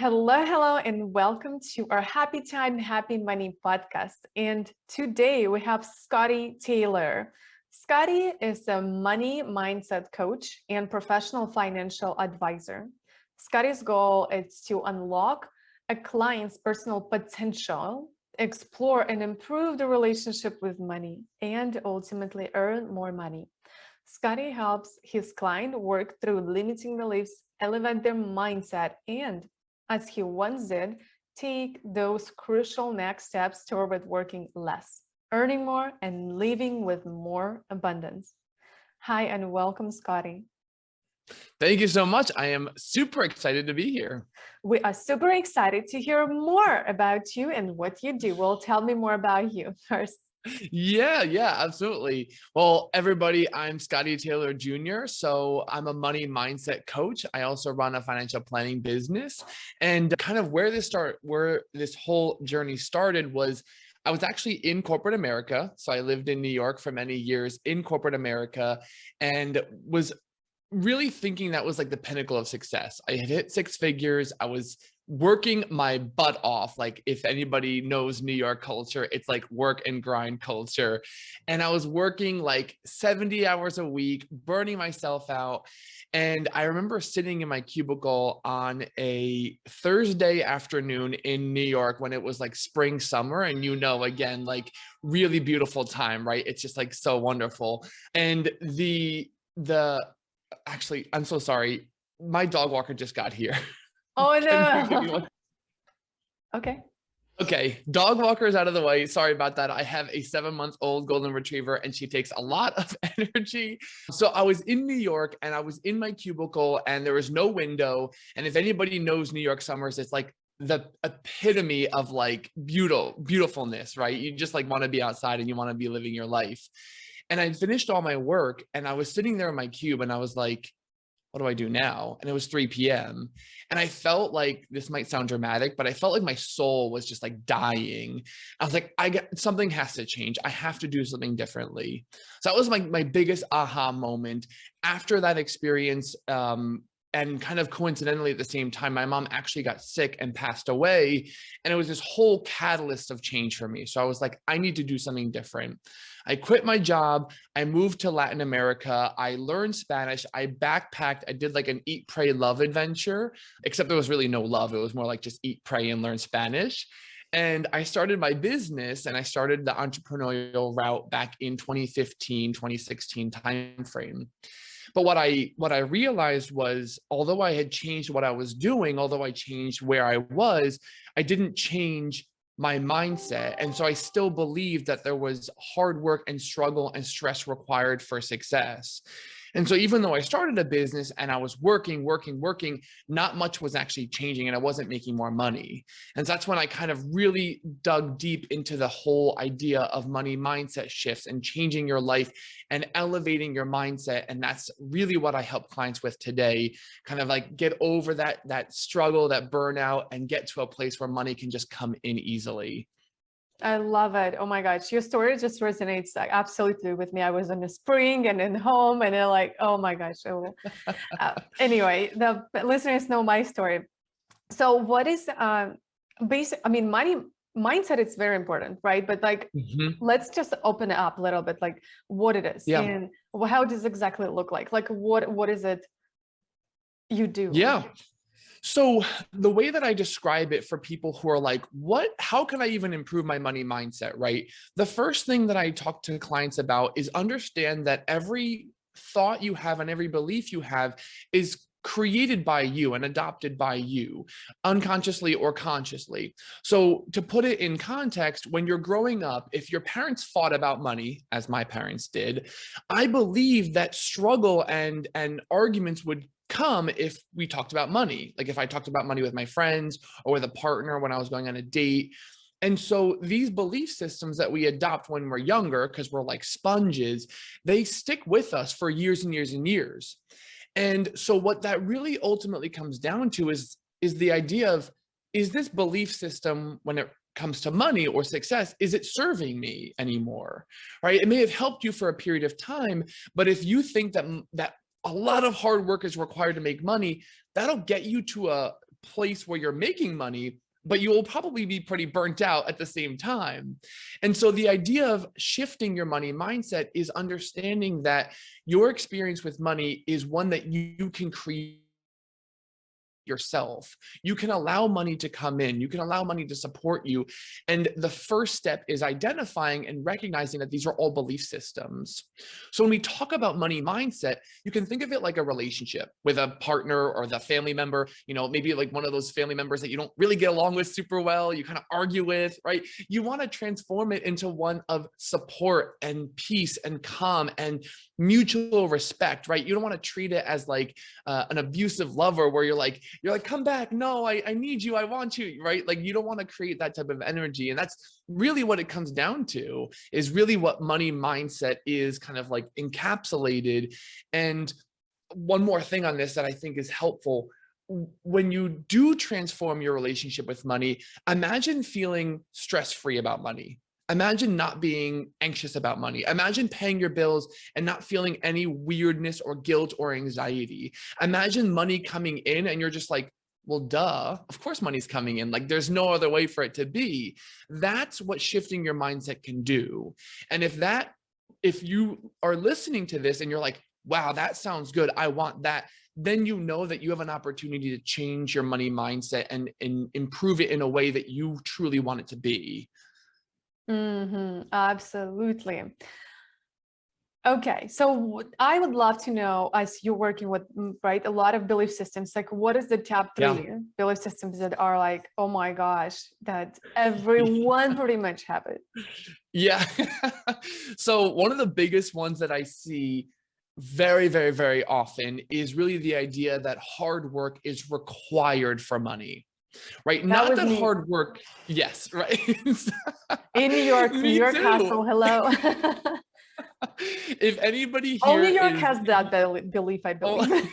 Hello, and welcome to our Happy Time, Happy Money podcast. And today we have Scottie Taylor. Scottie is a money mindset coach and professional financial advisor. Scottie's goal is to unlock a client's personal potential, explore and improve the relationship with money, and ultimately earn more money. Scottie helps his client work through limiting beliefs, elevate their mindset, and as he once did, take those crucial next steps toward working less, earning more, and living with more abundance. Hi, and welcome, Scottie. Thank you so much. I am super excited to be here. We are super excited to hear more about you and what you do. Well, tell me more about you first. Yeah, absolutely. Well, everybody, I'm Scottie Taylor Jr. So I'm a money mindset coach. I also run a financial planning business. And kind of where this whole journey started was I was actually in corporate America. So I lived in New York for many years in corporate America and was really thinking that was like the pinnacle of success. I had hit six figures. I was working my butt off. Like if anybody knows New York culture, it's like work and grind culture. And I was working like 70 hours a week, burning myself out. And I remember sitting in my cubicle on a Thursday afternoon in New York when it was like spring, summer. And again, like really beautiful time, right? It's just like so wonderful. And actually, I'm so sorry. My dog walker just got here. Oh, Give me no. Okay. Okay, dog walker is out of the way. Sorry about that. I have a 7-month-old golden retriever and she takes a lot of energy. So I was in New York and I was in my cubicle and there was no window. And if anybody knows New York summers, it's like the epitome of like beautifulness, right? You just like want to be outside and you want to be living your life. And I finished all my work and I was sitting there in my cube and I was like, what do I do now? And it was 3 p.m. And I felt like, this might sound dramatic, but I felt like my soul was just like dying. I was like, something has to change. I have to do something differently. So that was my biggest aha moment. After that experience, and kind of coincidentally at the same time, my mom actually got sick and passed away. And it was this whole catalyst of change for me. So I was like, I need to do something different. I quit my job. I moved to Latin America. I learned Spanish. I backpacked. I did like an eat, pray, love adventure, except there was really no love. It was more like just eat, pray, and learn Spanish. And I started my business and I started the entrepreneurial route back in 2015, 2016 timeframe. But what I realized was, although I had changed what I was doing, although I changed where I was, I didn't change my mindset. And so I still believed that there was hard work and struggle and stress required for success. And so even though I started a business and I was working, not much was actually changing and I wasn't making more money. And so that's when I kind of really dug deep into the whole idea of money mindset shifts and changing your life and elevating your mindset. And that's really what I help clients with today, kind of like get over that struggle, that burnout, and get to a place where money can just come in easily. I love it. Oh my gosh, your story just resonates like absolutely with me. I was in the spring and in home, and they're like, oh my gosh. Oh. Anyway, the listeners know my story. So, what is basic? I mean, money mindset is very important, right? But like, let's just open it up a little bit, like what it is and how does it exactly look like? Like, what is it you do? Yeah. So the way that I describe it for people who are like, how can I even improve my money mindset, right? The first thing that I talk to clients about is understand that every thought you have and every belief you have is created by you and adopted by you, unconsciously or consciously. So to put it in context, when you're growing up, if your parents fought about money, as my parents did, I believe that struggle and arguments would come if we talked about money. Like if I talked about money with my friends or with a partner when I was going on a date. And so these belief systems that we adopt when we're younger, because we're like sponges, they stick with us for years and years and years. And so what that really ultimately comes down to is the idea of, is this belief system, when it comes to money or success, is it serving me anymore? Right? It may have helped you for a period of time, but if you think that a lot of hard work is required to make money, that'll get you to a place where you're making money, but you will probably be pretty burnt out at the same time. And so the idea of shifting your money mindset is understanding that your experience with money is one that you can create yourself. You can allow money to come in. You can allow money to support you. And the first step is identifying and recognizing that these are all belief systems. So when we talk about money mindset, you can think of it like a relationship with a partner or the family member, maybe like one of those family members that you don't really get along with super well, you kind of argue with, right? You want to transform it into one of support and peace and calm and mutual respect, right? You don't want to treat it as like an abusive lover where you're like, come back. No, I need you. I want you, right? Like you don't want to create that type of energy. And that's really what it comes down to, is really what money mindset is kind of like encapsulated. And one more thing on this that I think is helpful. When you do transform your relationship with money, imagine feeling stress-free about money. Imagine not being anxious about money. Imagine paying your bills and not feeling any weirdness or guilt or anxiety. Imagine money coming in and you're just like, well, duh, of course money's coming in. Like there's no other way for it to be. That's what shifting your mindset can do. And if you are listening to this and you're like, wow, that sounds good, I want that, then you know that you have an opportunity to change your money mindset and improve it in a way that you truly want it to be. Absolutely. Okay, so I would love to know, as you're working with, right, a lot of belief systems, like what is the top 3 belief systems that are like, oh my gosh, that everyone pretty much have it? Yeah. So one of the biggest ones that I see very, very, very often is really the idea that hard work is required for money. Right? Not that hard work. Yes, right. In New York, New York hustle. Hello. If anybody here All New York has that belief, I believe.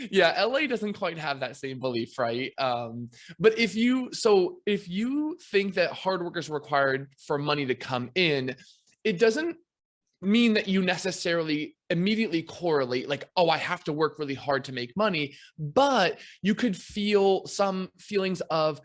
Yeah, LA doesn't quite have that same belief, right? But if you think that hard work is required for money to come in, it doesn't mean that you necessarily immediately correlate like, oh, I have to work really hard to make money, but you could feel some feelings of,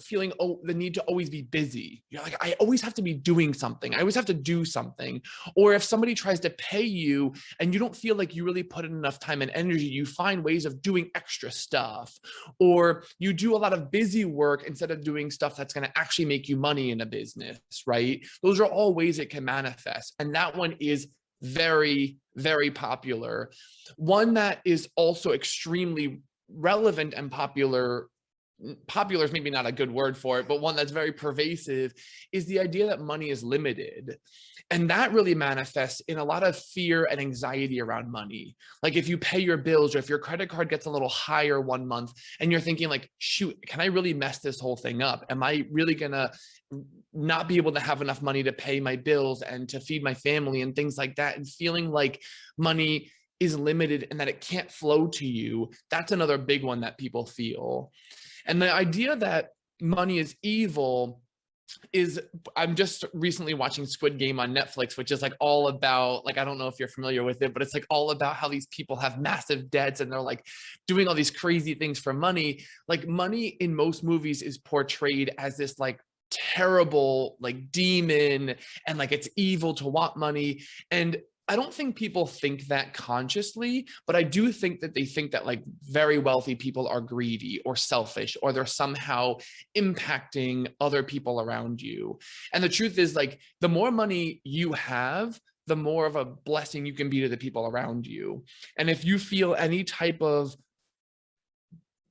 feeling the need to always be busy. You're like, I always have to be doing something. I always have to do something. Or if somebody tries to pay you and you don't feel like you really put in enough time and energy, you find ways of doing extra stuff, or you do a lot of busy work instead of doing stuff that's going to actually make you money in a business, right? Those are all ways it can manifest. And that one is very, very popular. One that is also extremely relevant and popular is maybe not a good word for it, but one that's very pervasive, is the idea that money is limited. And that really manifests in a lot of fear and anxiety around money. Like if you pay your bills or if your credit card gets a little higher one month and you're thinking like, shoot, can I really mess this whole thing up? Am I really gonna not be able to have enough money to pay my bills and to feed my family and things like that? And feeling like money is limited and that it can't flow to you. That's another big one that people feel. And the idea that money is evil is, I'm just recently watching Squid Game on Netflix, which is like all about, like, I don't know if you're familiar with it, but it's like all about how these people have massive debts and they're like doing all these crazy things for money. Like money in most movies is portrayed as this like terrible like demon and like it's evil to want money. And I don't think people think that consciously, but I do think that they think that like very wealthy people are greedy or selfish, or they're somehow impacting other people around you. And the truth is, like, the more money you have, the more of a blessing you can be to the people around you. And if you feel any type of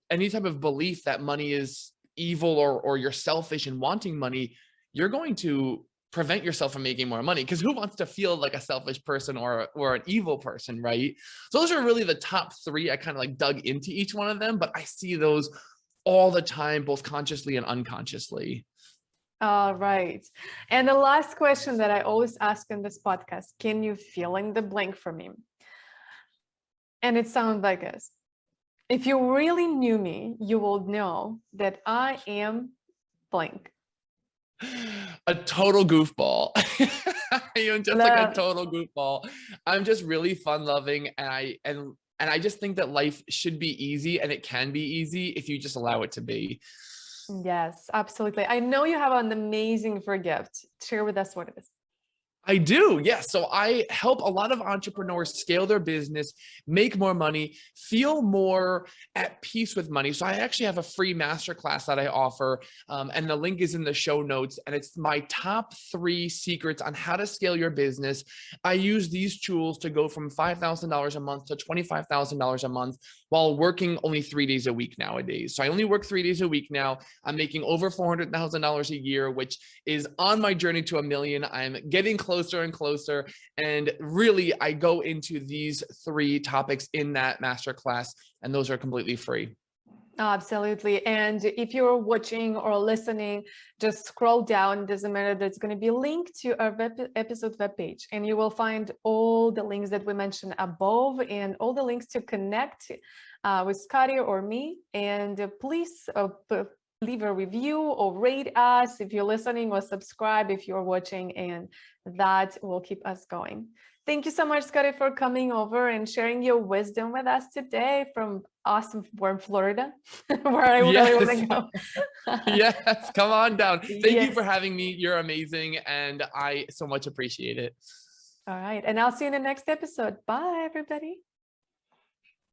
belief that money is evil or you're selfish in wanting money, you're going to prevent yourself from making more money, because who wants to feel like a selfish person or an evil person, right? So those are really the top 3. I kind of like dug into each one of them, but I see those all the time, both consciously and unconsciously. All right. And the last question that I always ask in this podcast, can you fill in the blank for me? And it sounds like this. If you really knew me, you will know that I am blank. A total goofball. I am just like a total goofball. I'm just really fun loving, and And I just think that life should be easy, and it can be easy if you just allow it to be. Yes, absolutely. I know you have an amazing free gift. Share with us what it is. I do. Yes. So I help a lot of entrepreneurs scale their business, make more money, feel more at peace with money. So I actually have a free masterclass that I offer. And the link is in the show notes. And it's my top 3 secrets on how to scale your business. I use these tools to go from $5,000 a month to $25,000 a month while working only 3 days a week nowadays. So I only work 3 days a week now. I'm making over $400,000 a year, which is on my journey to $1 million. I'm getting closer and closer. And really, I go into these 3 topics in that masterclass, and those are completely free. Absolutely. And if you're watching or listening, just scroll down. Doesn't matter. There's going to be a link to our episode webpage, and you will find all the links that we mentioned above and all the links to connect with Scottie or me. And please leave a review or rate us if you're listening, or subscribe if you're watching, and that will keep us going. Thank you so much, Scottie, for coming over and sharing your wisdom with us today from awesome warm Florida, where I really want to go. Yes, come on down. Thank you for Yes. having me. You're amazing, and I so much appreciate it. All right. And I'll see you in the next episode. Bye, everybody.